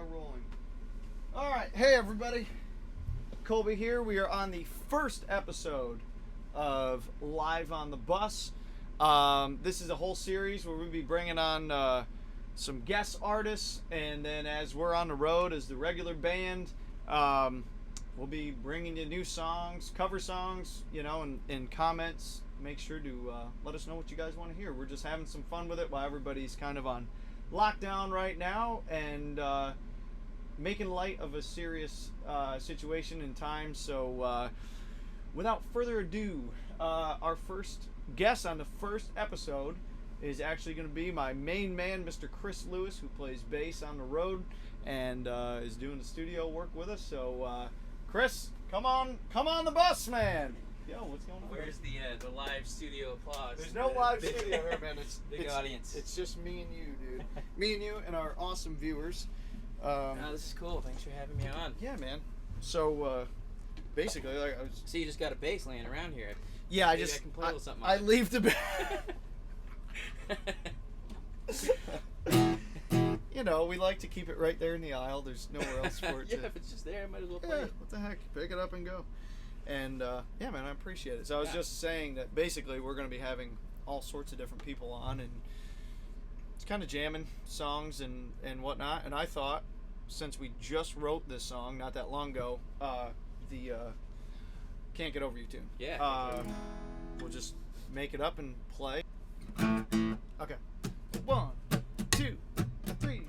rolling. All right, hey everybody, Kolby here. We are on the first episode of Live on the Bus. This is a whole series where we'll be bringing on some guest artists, and then as we're on the road as the regular band, we'll be bringing you new songs, cover songs, and comments. Make sure to let us know what you guys want to hear. We're just having some fun with it while everybody's kind of on lockdown right now, and making light of a serious situation and time. So without further ado, our first guest on the first episode is actually going to be my main man, Mr. Kris Luis, who plays bass on the road and is doing the studio work with us. So Kris, come on the bus, man. Yo, what's going on? Where's the live studio applause? There's no live studio here, man. It's big audience. It's just me and you, dude. Me and you and our awesome viewers. This is cool. Thanks for having me on. Yeah, man. So basically, like, I was. So you just got a bass laying around here. Yeah, Maybe I can play with something. I leave the. We like to keep it right there in the aisle. There's nowhere else for it. Yeah, if it's just there, I might as well play it. What the heck? Pick it up and go. And yeah, man, I appreciate it. So I was just saying that basically we're going to be having all sorts of different people on, and it's kind of jamming songs and whatnot. And I thought, since we just wrote this song not that long ago, the Can't Get Over You tune. Yeah. We'll just make it up and play. Okay. 1, 2, 3.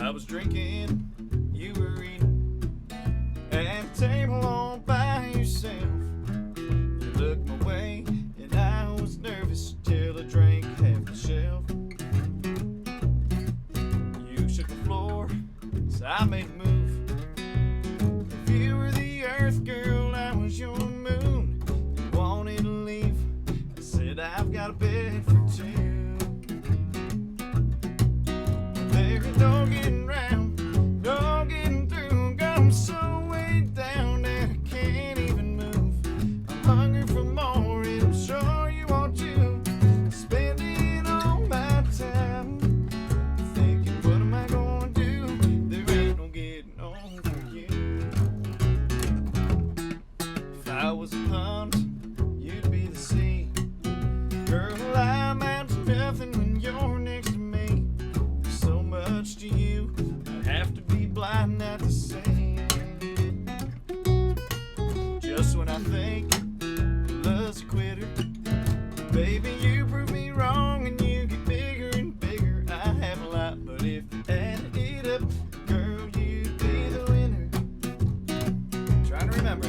I was drinking, you were eating at a table all by yourself. You looked my way, and I was nervous till I drank half the shelf. You shook the floor, so I made a move. If you were the earth, girl, I was your moon. You wanted to leave, I said I've got a bed for two. There ain't no getting round, no getting through. Got 'em so way down that I can't even move. I'm hungry for more, and I'm sure you want to. Spending all my time thinking, what am I gonna do? There ain't no getting over you. If I was a pond, you'd be the sea. Girl, I'm out to nothing when you're next to me. So much to you, I have to be blind not to see. Just when I think love's a quitter, baby, you prove me wrong and you get bigger and bigger. I have a lot, but if you added it up, girl, you'd be the winner. Trying to remember,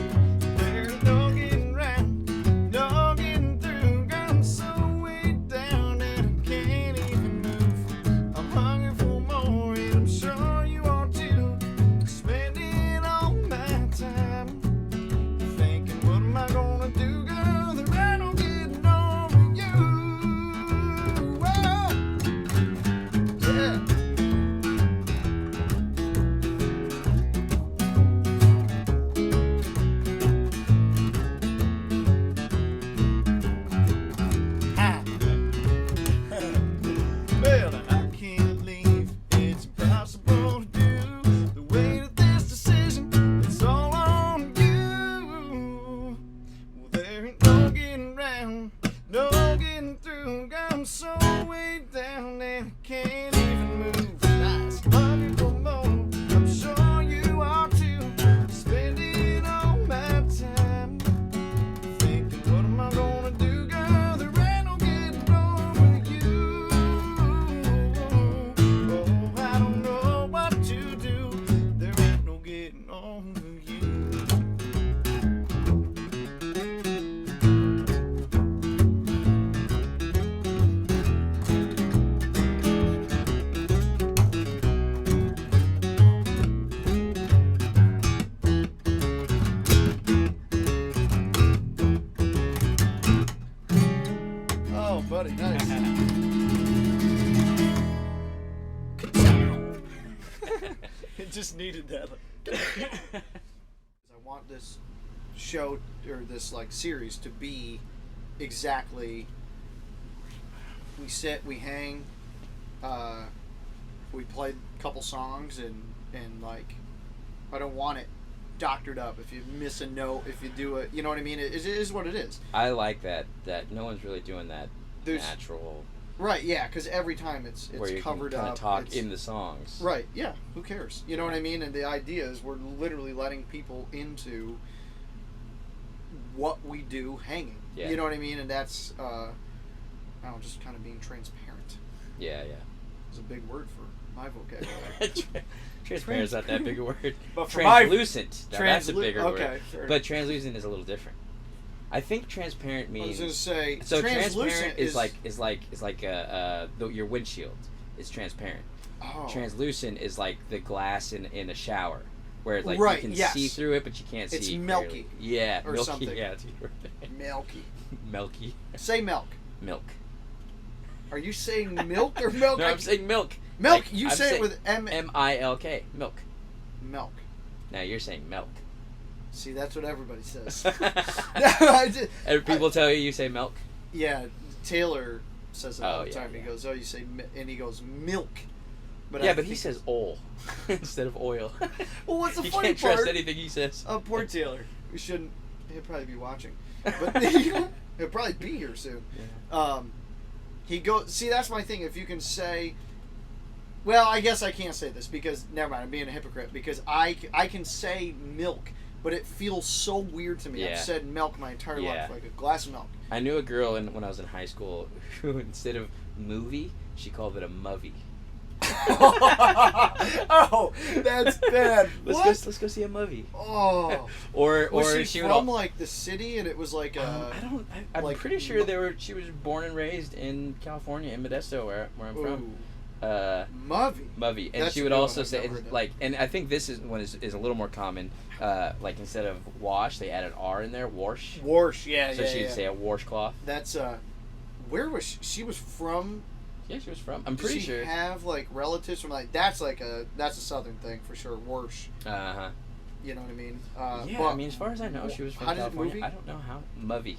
there's no getting round, no getting through. Got 'em so way down that I can't even move. I'm hungry for more, and I'm sure you want to. Spending all my time thinking, what am I gonna do, girl? There ain't no getting over you. Whoa. Yeah. Ah. Well, I can't leave. It's impossible to do. The weight of this decision, it's all on you. Well, there ain't no getting round, no getting through. Got 'em so way down that I can't even move. Nice. Hungry for more, I'm sure you are too. Spending all my time thinking, what am I gonna do, girl? There ain't no getting over you. Oh, I don't know what to do. There ain't no getting over you. Oh, buddy, nice. just needed that. I want this show or this like series to be exactly. We sit, we hang, we play a couple songs, and like, I don't want it doctored up. If you miss a note, if you do it, you know what I mean. It is what it is. I like that no one's really doing that natural. Right, yeah, because every time it's where you covered can up. Kind of talk in the songs. Right, yeah. Who cares? You know what I mean? And the idea is we're literally letting people into what we do hanging. Yeah. You know what I mean? And that's, just kind of being transparent. Yeah. It's a big word for my vocabulary. Transparent's not that big a word. But for translucent. That's a bigger word. Okay, sure. But translucent is a little different. I think transparent means. I was going to say. So transparent is like your windshield is transparent. Oh. Translucent is like the glass in a shower, where like right, you can yes. see through it, but you can't see. It's milky. Clearly. Yeah, or milky. Something. Yeah, milky. Milky. Say milk. Milk. Are you saying milk or milk? No, I'm saying milk. Milk. Like, you say it with M-I-L-K. Milk. Milk. Now you're saying milk. See, that's what everybody says. And people tell you say milk? Yeah, Taylor says it all the time. Yeah. He goes, "Oh, you say," and he goes, "milk." But but he says "oil" instead of oil. Well, what's the funny part? You can't trust anything he says. Oh, poor Taylor. We shouldn't. He'll probably be watching, but he'll probably be here soon. Yeah. He goes. See, that's my thing. If you can say. Well, I guess I can't say this because never mind. I'm being a hypocrite because I can say milk, but it feels so weird to me. Yeah. I've said milk my entire life, like a glass of milk. I knew a girl when I was in high school who instead of movie, she called it a movie. Oh, that's bad. Let's go see a movie. Oh. or was she would from like the city and it was like I'm like, pretty sure she was born and raised in California in Modesto where I'm from. Movie. And she would also say like, and I think this is one is a little more common. Like instead of wash, they add an R in there. Wash. Yeah. So she'd say a washcloth. That's where was she? She was from. Yeah, she was from. I'm pretty sure. Does she have like relatives from like that's a southern thing for sure. Wash. Uh-huh. You know what I mean? Yeah, I mean, as far as I know, she was from California. Movie? I don't know how. Movie.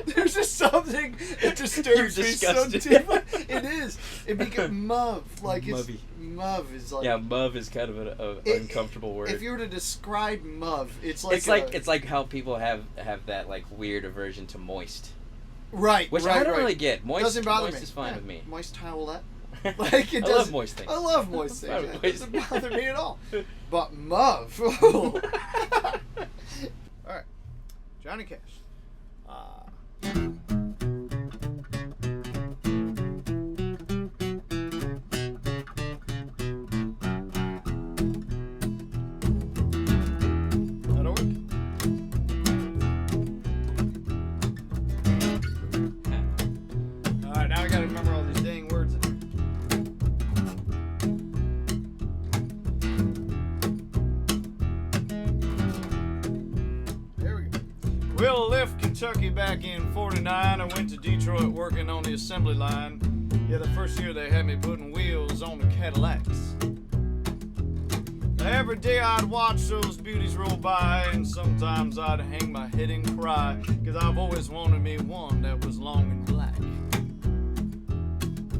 There's just something that disturbs me so deeply. It is. It becomes muv. Like it's muv is like. Yeah, muv is kind of an uncomfortable word. If you were to describe muv, it's like it's like how people have that like weird aversion to moist. Right. Which I don't really get. Moist doesn't bother me. Is fine with me. Moist towelette. Like it does. I love moist things. I love moist things. It doesn't bother me at all. But muv. All right, Johnny Cash. That'll work. All right, now I gotta remember all these dang words in there. There we go. We'll left Kentucky back in 49. I went to Detroit working on the assembly line. Yeah, the first year they had me putting wheels on the Cadillacs. Every day I'd watch those beauties roll by, and sometimes I'd hang my head and cry, 'cause I've always wanted me one that was long and black.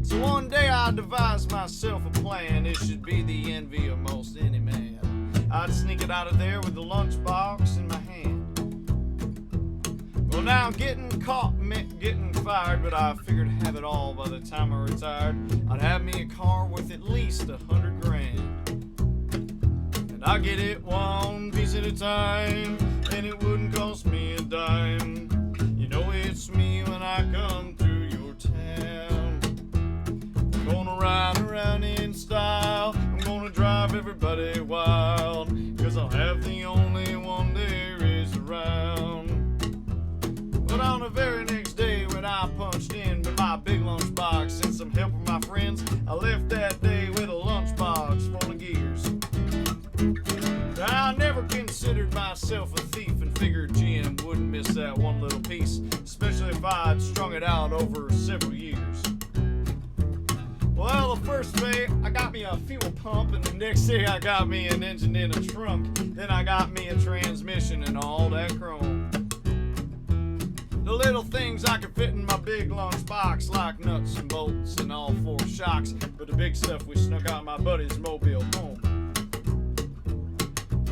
So one day I devised myself a plan. It should be the envy of most any man. I'd sneak it out of there with the lunchbox in my hand. Well, now getting caught meant getting fired, but I figured to have it all by the time I retired. I'd have me a car worth at least $100 grand. And I'd get it one piece at a time, and it wouldn't cost me a dime. You know it's me when I come through your town. I'm gonna ride around in style. I'm gonna drive everybody wild, 'cause I'll have the only one there is around. But on the very next day when I punched in with my big lunchbox and some help from my friends, I left that day with a lunchbox full of gears. I never considered myself a thief and figured GM wouldn't miss that one little piece, especially if I'd strung it out over several years. Well, the first day I got got me a fuel pump, and the next day I got me an engine in a trunk. Then I got me a transmission and all that chrome. The little things I could fit in my big lunchbox, like nuts and bolts and all 4 shocks. But the big stuff we snuck out my buddy's mobile home.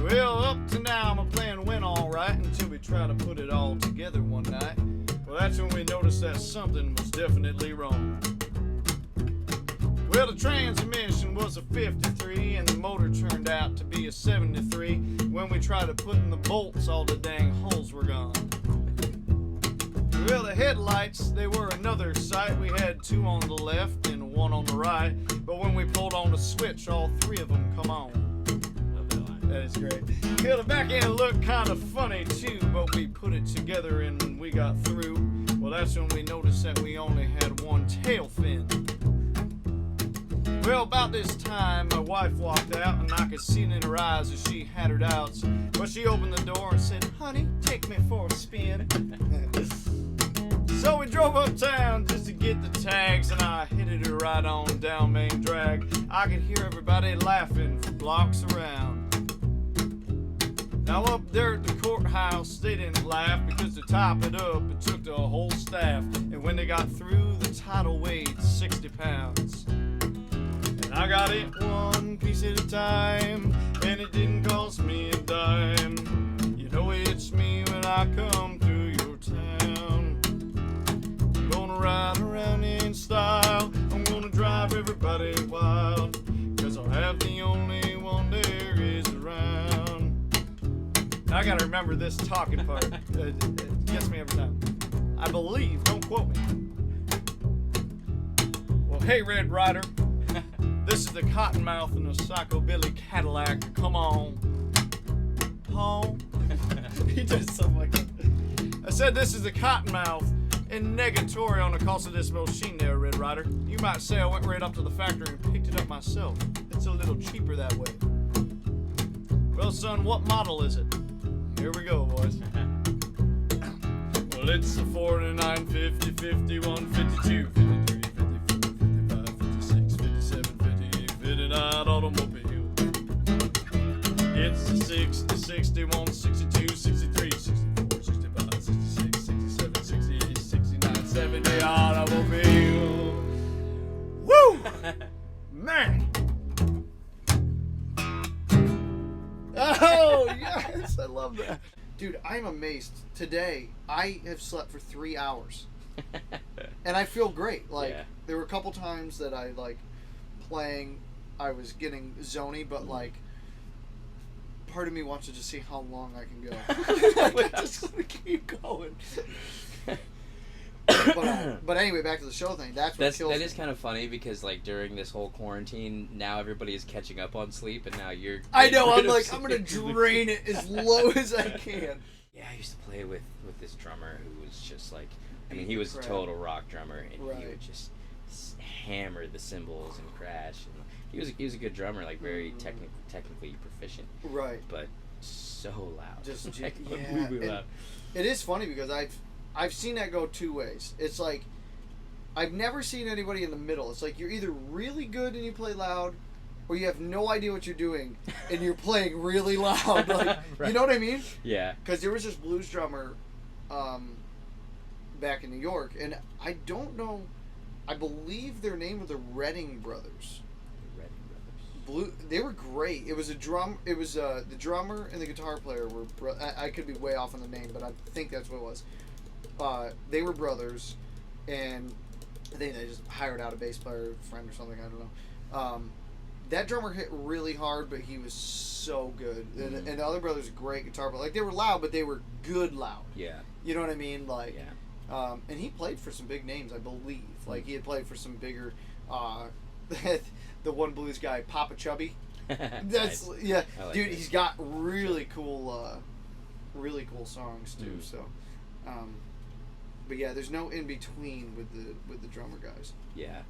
Well, up to now my plan went alright until we tried to put it all together one night. Well, that's when we noticed that something was definitely wrong. Well, the transmission was a 53 and the motor turned out to be a 73. When we tried to put in the bolts, all the dang holes were gone. Well, the headlights, they were another sight. We had 2 on the left and 1 on the right. But when we pulled on the switch, all 3 of them come on. That is great. Yeah, the back end looked kind of funny too, but we put it together and we got through. Well, that's when we noticed that we only had 1 tail fin. Well, about this time, my wife walked out, and I could see it in her eyes as she had her doubts. But she opened the door and said, "Honey, take me for a spin." So we drove uptown just to get the tags, and I headed her right on down Main Drag. I could hear everybody laughing for blocks around. Now up there at the courthouse, they didn't laugh because to top it up, it took the whole staff. And when they got through, the title weighed 60 pounds. And I got it 1 piece at a time, and it didn't cost me a dime. You know it's me when I come through your town. I'm gonna ride around in style, I'm gonna drive everybody wild, 'cause I'll have the only one there is around. I gotta remember this talking part. It gets me every time. I believe, don't quote me. Well, hey, Red Rider. This is the Cottonmouth and the Psychobilly Cadillac. Come on. Home. He does something like that. I said this is the Cottonmouth and negatory on the cost of this machine there, Red Rider. You might say I went right up to the factory and picked it up myself. It's a little cheaper that way. Well, son, what model is it? Here we go, boys. Well, it's a 49, 50, 51, 52, 53, 54, 55, 56, 57, 58, 59 automobile. It's a 60, 61, 62, 63, 64, 65, 66, 67, 68, 69, 70 automobile. Woo! Man! Oh, yes, I love that. Dude, I'm amazed. Today, I have slept for 3 hours. And I feel great. Like, Yeah. There were a couple times that I, like, playing, I was getting zony, but, like, part of me wants to just see how long I can go. Like, I just want to keep going. But anyway, back to the show thing. That is kind of funny because like during this whole quarantine, now everybody is catching up on sleep, and now you're. I know. I'm like, I'm gonna drain it as low as I can. Yeah, I used to play with this drummer who was just like, I mean, he was a total rock drummer, and he would just hammer the cymbals and crash. And he was a good drummer, like very technically proficient. Right. But so loud. Just like, yeah. loud. It is funny because I've seen that go 2 ways. It's like, I've never seen anybody in the middle. It's like you're either really good and you play loud, or you have no idea what you're doing and you're playing really loud. Like, right. You know what I mean? Yeah. Because there was this blues drummer back in New York, and I don't know, I believe their name were the Redding Brothers. They were great. It was the drummer and the guitar player were. I could be way off on the name, but I think that's what it was. They were brothers, and I think they just hired out a bass player, friend or something. I don't know. That drummer hit really hard, but he was so good. And the other brothers, great guitar player. Like, they were loud, but they were good loud. Yeah. You know what I mean? Like, yeah. And he played for some big names, I believe. Like, he had played for some bigger. The one blues guy, Papa Chubby. That's nice. Yeah, like dude. that. He's got really cool songs too. So, but yeah, there's no in between with the drummer guys. Yeah.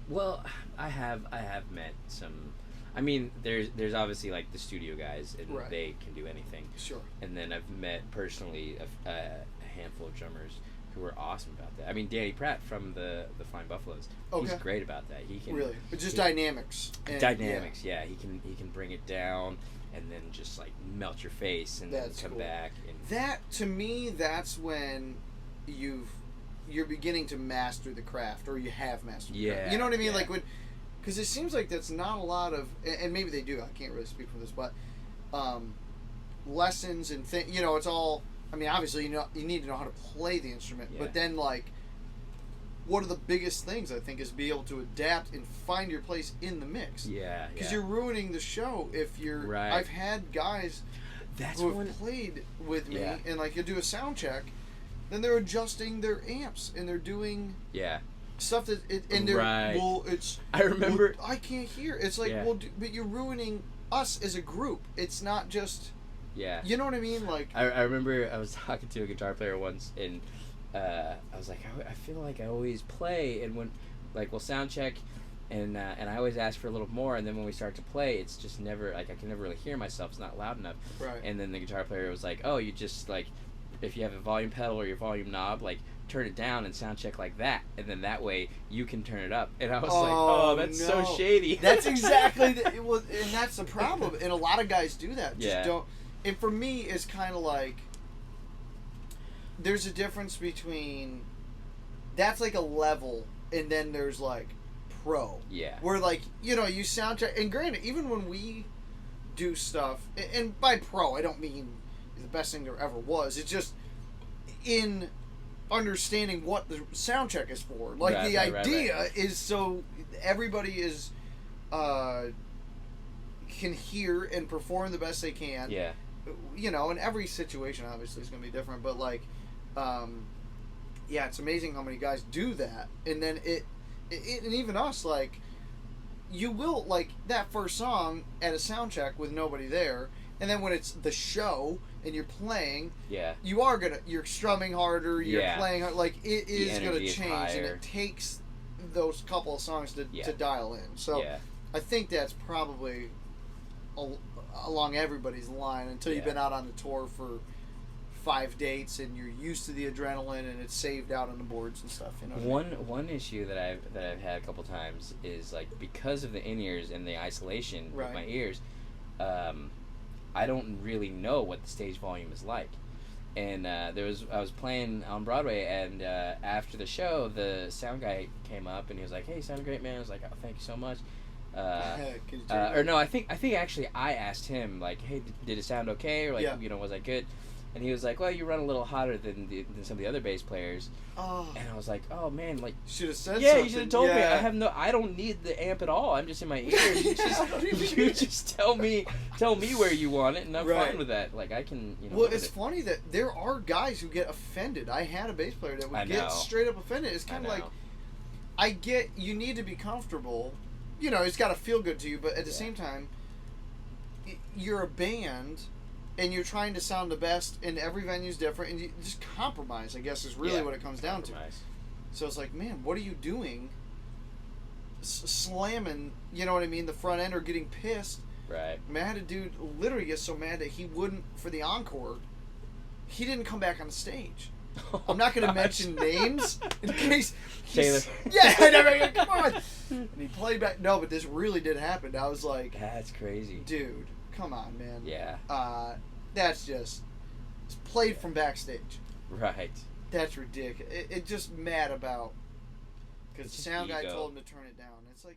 Well, I have met some. I mean, there's obviously like the studio guys, and they can do anything. Sure. And then I've met personally a handful of drummers who are awesome about that. I mean, Danny Pratt from the Flying Buffaloes. He's great about that. He can really, but just dynamics. Dynamics, yeah. He can bring it down and then just like melt your face and then come back. And that to me, that's when you're beginning to master the craft, or you have mastered the craft. You know what I mean? Like when, because it seems like that's not a lot of, and maybe they do. I can't really speak for this, but lessons and things. You know, it's all. I mean, obviously, you need to know how to play the instrument, but then like, one of the biggest things I think is be able to adapt and find your place in the mix. Yeah, because you're ruining the show if you're. Right. I've had guys who have played with me, and like you do a sound check, then they're adjusting their amps and they're doing stuff that they're well, it's. I remember I can't hear. It's like but you're ruining us as a group. It's not just. Yeah. You know what I mean? Like I remember I was talking to a guitar player once, and I was like, I feel like I always play, and when like we'll sound check, and I always ask for a little more, and then when we start to play, it's just never like I can never really hear myself. It's not loud enough. Right. And then the guitar player was like, oh, you just like if you have a volume pedal or your volume knob, like turn it down and sound check like that, and then that way you can turn it up. And I was like, oh, that's so shady. That's exactly and that's the problem. And a lot of guys do that. Just don't. And for me, it's kind of like there's a difference between that's like a level, and then there's like pro. Yeah. Where like you sound check, and granted, even when we do stuff, and by pro I don't mean the best thing there ever was. It's just in understanding what the sound check is for. Like the idea is so everybody is can hear and perform the best they can. Yeah. And every situation obviously is going to be different, but like, it's amazing how many guys do that. And then and even us, like, you will, like, that first song at a sound check with nobody there, and then when it's the show and you're playing, you're strumming harder, you're playing hard, like, it is going to change, and it takes those couple of songs to dial in. So I think that's probably along everybody's line until you've been out on the tour for 5 dates and you're used to the adrenaline and it's saved out on the boards and stuff. One issue that I've had a couple times is like because of the in-ears and the isolation with my ears, I don't really know what the stage volume is like. And I was playing on Broadway, and after the show, the sound guy came up and he was like, "Hey, you sound great, man." I was like, "Oh, thank you so much." Or no, I think actually I asked him like, "Hey, did it sound okay?" Or like, was I good? And he was like, "Well, you run a little hotter than some of the other bass players." Oh. And I was like, "Oh man, like should have said something. You should have told me. I don't need the amp at all. I'm just in my ears. You just tell me where you want it, and I'm fine with that. Like I can, Well, it's funny that there are guys who get offended. I had a bass player that would get straight up offended. It's kind of like, I get you need to be comfortable. It's got to feel good to you, but at the same time, you're a band, and you're trying to sound the best, and every venue's different, and you just compromise, I guess, is really what it comes down to. So it's like, man, what are you doing? Slamming, you know what I mean, the front end, or getting pissed. Right. I mean, I had a dude literally get so mad that he wouldn't, for the encore, he didn't come back on the stage. I'm not going to mention names in case Taylor. Come on. And he played back. No, but this really did happen. I was like, that's crazy, dude. Come on, man. Yeah. That's just it's played from backstage. Right. That's ridiculous. It just mad about because the sound guy told him to turn it down. It's like.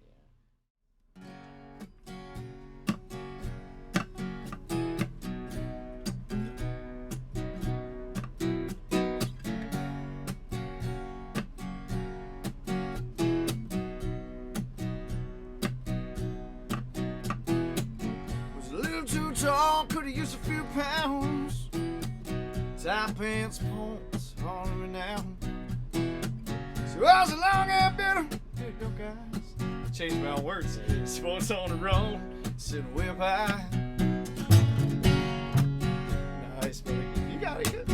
Tall, could have used a few pounds. Tight pants, pants on me now. So I was a long and bitter. Here you go, guys. Change my words. Sports on the road, sitting whip high. Nice, buddy. You got it good.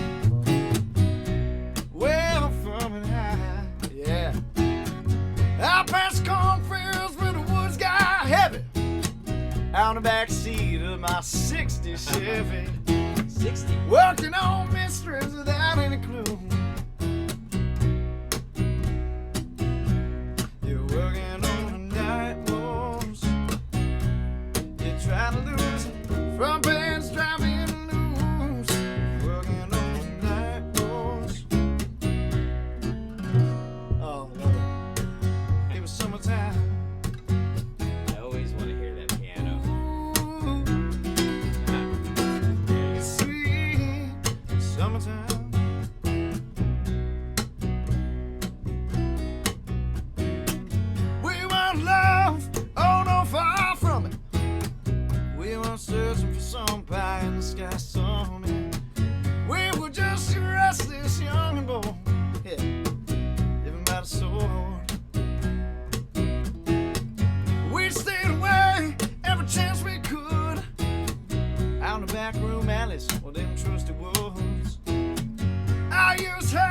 Well, from and high, yeah. I passed cornfields with the woods got heavy. Out in the back seat of my 60 Chevy. 60? Working on mysteries without any clue.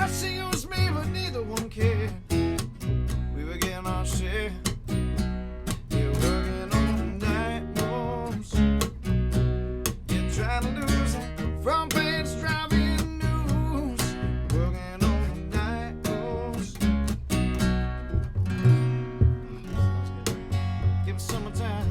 just you was me, but neither one cared. We were getting our share. We were working on the night moves. You're trying to lose it. Front page driving news. Working on the night moves. Sounds good. Give us summertime.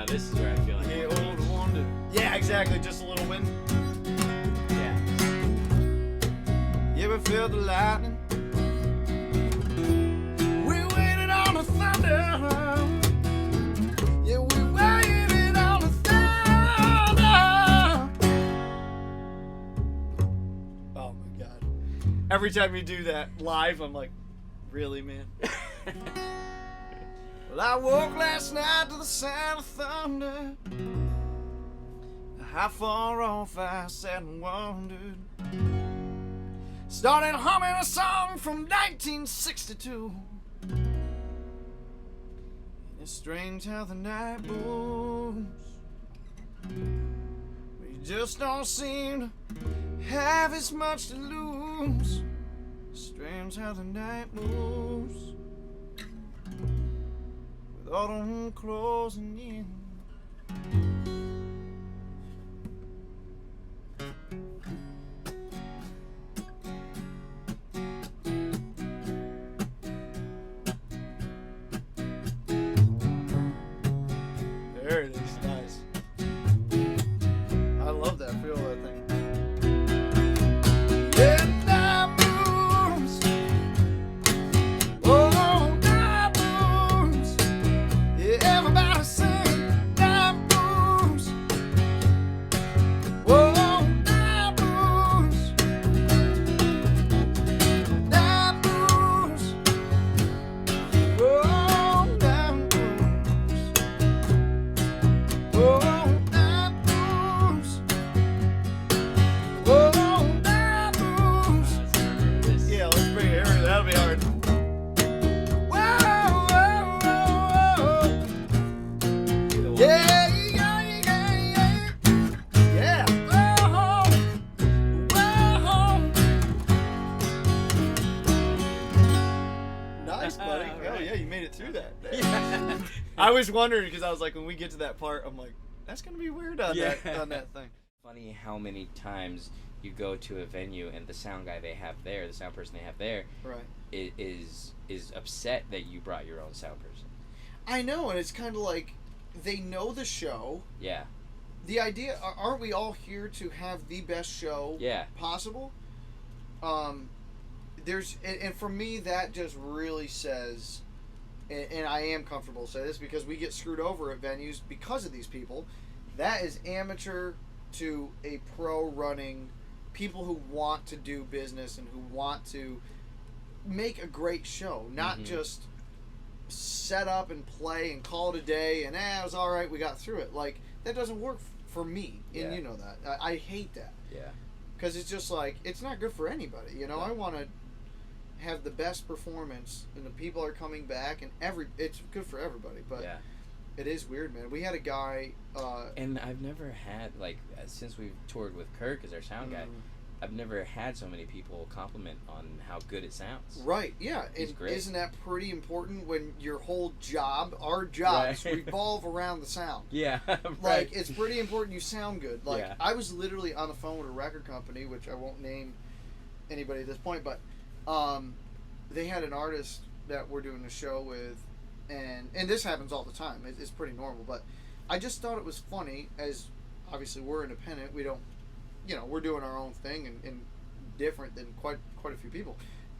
This is where I feel like the old wonder. Yeah, exactly. Just a little wind. Yeah. Yeah, we felt the lightning. We waited on the thunder. Yeah, we waited on the thunder. Oh my God! Every time you do that live, I'm like, really, man? Well, I woke last night to the sound of thunder. How far off I sat and wondered. Started humming a song from 1962. It's strange how the night moves. We just don't seem to have as much to lose. Strange how the night moves. Autumn closing in. There it is, nice. I love that feel of that thing. Yeah, night moves. Everybody sing, night moves. Whoa, night moves. Night moves. Whoa, night moves. Whoa, night moves. Whoa, night moves. Yeah, let's bring it here. That'll be hard. Yeah, yeah, yeah, yeah. Yeah. Whoa, whoa. Nice, buddy. All Oh, right. yeah, you made it through that. Yeah. I was wondering because I was like, when we get to that part, I'm like, that's gonna be weird on Yeah. that thing. Funny how many times you go to a venue and the sound guy they have there, the sound person they have there, Right. is upset that you brought your own sound person. I know, and it's kind of like they know the show. Yeah. The idea, aren't we all here to have the best show possible? And for me, that just really says, and I am comfortable to say this because we get screwed over at venues because of these people. That is amateur to a pro running, people who want to do business and who want to make a great show, not just set up and play and call it a day and it was all right, we got through it. Like, that doesn't work for me, and you know that. I hate that. Yeah. Because it's just like, it's not good for anybody, you know? I want to have the best performance and the people are coming back and it's good for everybody, but it is weird, man. We had a guy and I've never had, like, since we've toured with Kirk as our sound guy, I've never had so many people compliment on how good it sounds. Right, yeah. And isn't that pretty important when your whole job, our jobs, revolve around the sound? Yeah, Like, it's pretty important you sound good. Like, I was literally on the phone with a record company, which I won't name anybody at this point, but they had an artist that we're doing a show with, and this happens all the time. It's pretty normal, but I just thought it was funny, as obviously we're independent. We don't, you know, we're doing our own thing and different than quite a few people.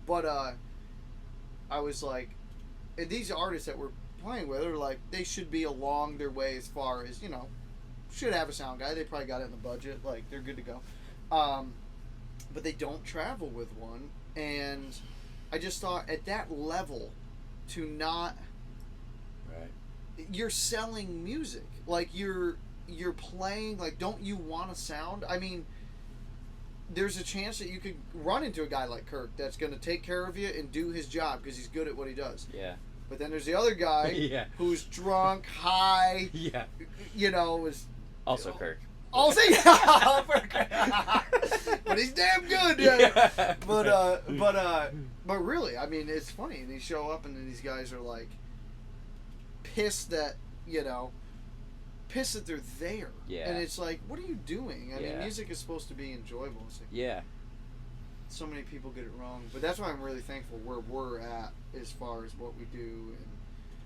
But I was like, and these artists that we're playing with are like, they should be along their way as far as, you know, should have a sound guy. They probably got it in the budget. Like, they're good to go. But they don't travel with one. And I just thought at that level to not you're selling music. Like, you're playing, like, don't you want to sound? I mean, there's a chance that you could run into a guy like Kirk that's going to take care of you and do his job because he's good at what he does. Yeah. But then there's the other guy who's drunk, high, is... Also Kirk. Also, but he's damn good. Yeah. But really, I mean, it's funny. And they show up, and then these guys are like pissed that they're there. Yeah. And it's like, what are you doing? I mean, music is supposed to be enjoyable. It's like, so many people get it wrong, but that's why I'm really thankful where we're at as far as what we do,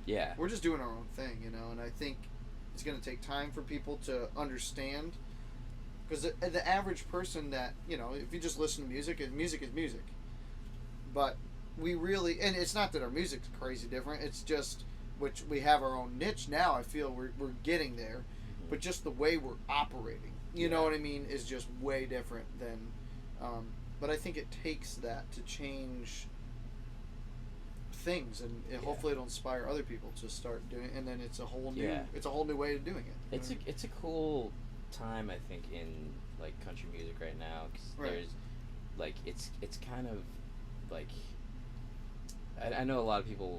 and we're just doing our own thing, And I think it's going to take time for people to understand, because the average person that, if you just listen to music is music. But we really, and it's not that our music's crazy different, it's just, which we have our own niche now, I feel we're getting there, but just the way we're operating, you know what I mean, is just way different than, but I think it takes that to change things, and hopefully it'll inspire other people to start doing it, and then it's a whole new way of doing it. It's a cool time, I think, in like country music right now, because there's like it's kind of like I know a lot of people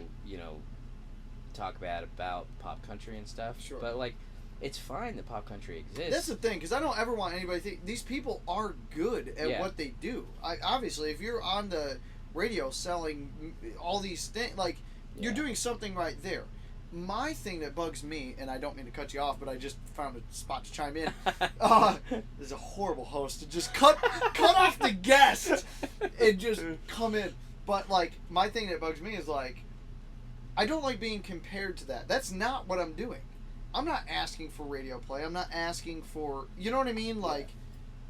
talk bad about pop country and stuff, but like it's fine that pop country exists. That's the thing, because I don't ever want anybody to think these people are good at what they do. Obviously, if you're on the radio selling all these things, like, you're doing something right there. My thing that bugs me, and I don't mean to cut you off, but I just found a spot to chime in. There's a horrible host to just cut off the guest and just come in. But like, my thing that bugs me is like, I don't like being compared to that. That's not what I'm doing. I'm not asking for radio play. I'm not asking for, you know what I mean? Like,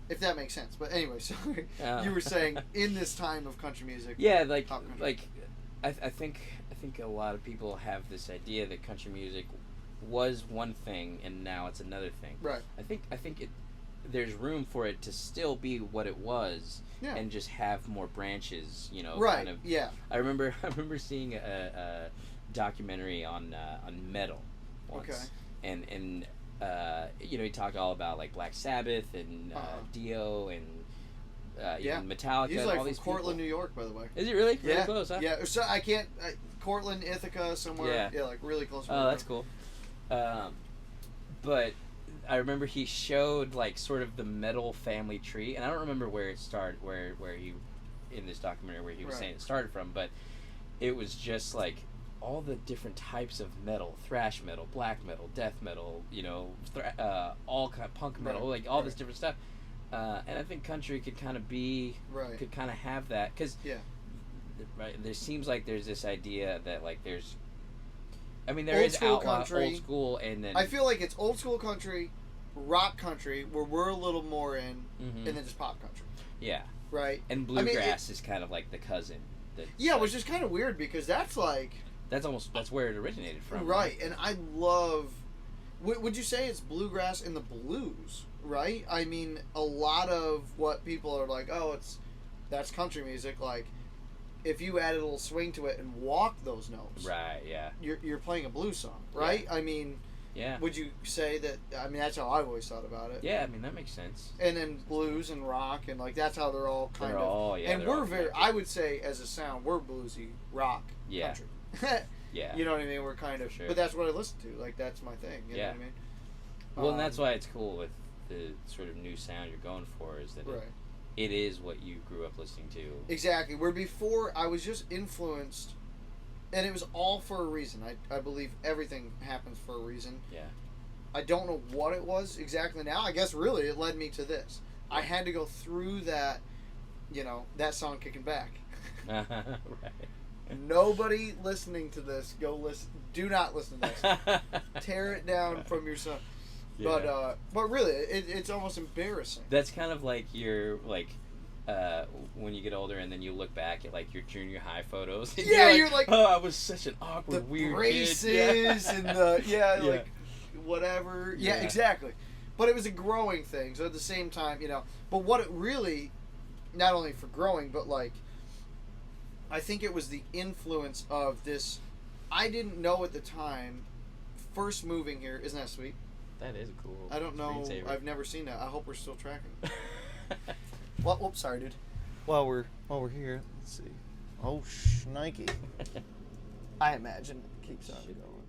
if that makes sense. But anyway, sorry. You were saying in this time of country music. Yeah, like I think a lot of people have this idea that country music was one thing and now it's another thing. Right. I think there's room for it to still be what it was and just have more branches, Right. Kind of. Yeah. I remember seeing a documentary on metal once. Okay. And he talked all about like Black Sabbath and Dio and even Metallica. He's and like all from these Cortland, people. New York, by the way. Is it really? Really close, huh? Yeah. So I can't. Cortland, Ithaca, somewhere. Yeah, like really close. Oh, that's cool. But I remember he showed like sort of the metal family tree, and I don't remember where it started, where he in this documentary where he was saying it started from, but it was just like all the different types of metal: thrash metal, black metal, death metal, all kind of punk metal, like all this different stuff. And I think country could kind of could kind of have that, because there seems like there's this idea that like there is outlaw country, old school, and then I feel like it's old school country, rock country, where we're a little more in, and then just pop country. Yeah. Right. And bluegrass is kind of like the cousin. Which is kind of weird, because that's like that's where it originated from. Right, and I love. Would you say it's bluegrass in the blues? Right. I mean, a lot of what people are like, that's country music. Like, if you added a little swing to it and walk those notes, right? Yeah. You're playing a blues song, right? Yeah. I mean, would you say that? I mean, that's how I've always thought about it. Yeah, I mean that makes sense. And then blues and rock and like that's how they're all kind of. And we're very. I would say as a sound, we're bluesy rock country. Yeah. You know what I mean? We're kind of. Sure. But that's what I listen to. Like that's my thing. You know what I mean? Well, and that's why it's cool with the sort of new sound you're going for, is that it is what you grew up listening to. Exactly. Where before I was just influenced, and it was all for a reason. I believe everything happens for a reason. Yeah. I don't know what it was exactly now. I guess really it led me to this. I had to go through that, that song Kicking Back. Right. Nobody listening to this, go listen. Do not listen to this. Tear it down from your son. Yeah. But really, it's almost embarrassing. That's kind of like your when you get older and then you look back at like your junior high photos. And you're like, oh, I was such an awkward, weird braces kid. And the like whatever. Yeah, exactly. But it was a growing thing. So at the same time, But what it really, not only for growing, but like, I think it was the influence of this. I didn't know at the time first moving here. Isn't that sweet? That is cool. I don't know. Screensaver. I've never seen that. I hope we're still tracking. Well, whoops, sorry, dude. While we're here, let's see. Oh, shnikey. I imagine it keeps on going.